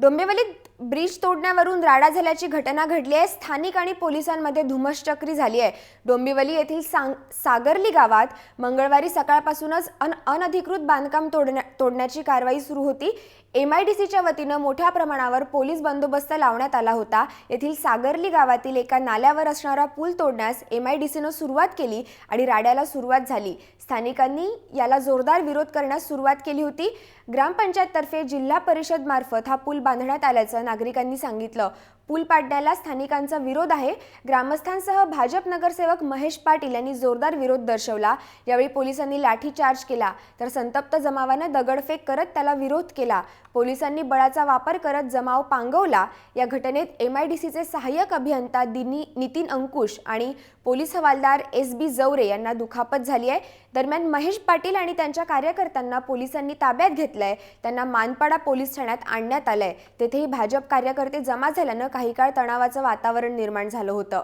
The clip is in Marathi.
डोंबिवलीत ब्रिज तोडण्यावरून राडा झाल्याची घटना घडली आहे। स्थानिक आणि पोलिसांमध्ये धुमश्चक्री झाली आहे। डोंबिवली येथील सागरली गावात मंगळवारी सकाळपासूनच अनधिकृत बांधकाम तोडण्याची कारवाई सुरू होती। MIDCच्या वतीने मोठ्या प्रमाणावर पोलीस बंदोबस्त लावण्यात आला होता। येथील सागरली गावातील एका नाल्यावर असणारा पूल तोडण्यास MIDCने सुरुवात केली आणि राड्याला सुरुवात झाली। स्थानिकांनी याला जोरदार विरोध करण्यास सुरुवात केली होती। ग्रामपंचायततर्फे जिल्हा परिषद मार्फत हा पूल बांधण्यात आल्याचं नागरिकांनी सांगितलं। पूल पाडण्याला स्थानिकांचा विरोध आहे। ग्रामस्थांसह भाजप नगरसेवक महेश पाटील यांनी जोरदार विरोध दर्शवला। यावेळी पोलिसांनी लाठीचार्ज केला तर संतप्त जमावाने दगडफेक करत त्याला विरोध केला। पोलिसांनी बळाचा वापर करत जमाव पांगवला। या घटनेत MIDCचे सहाय्यक अभियंता नितीन अंकुश आणि पोलीस हवालदार SB जवरे यांना दुखापत झाली आहे। दरम्यान महेश पाटील आणि त्यांच्या कार्यकर्त्यांना पोलिसांनी ताब्यात घेतलंय। त्यांना मानपाडा पोलीस ठाण्यात आणण्यात आलंय। तेथेही भाजप कार्यकर्ते जमा झाल्याने काही काळ तणावाचं वातावरण निर्माण झालं होतं।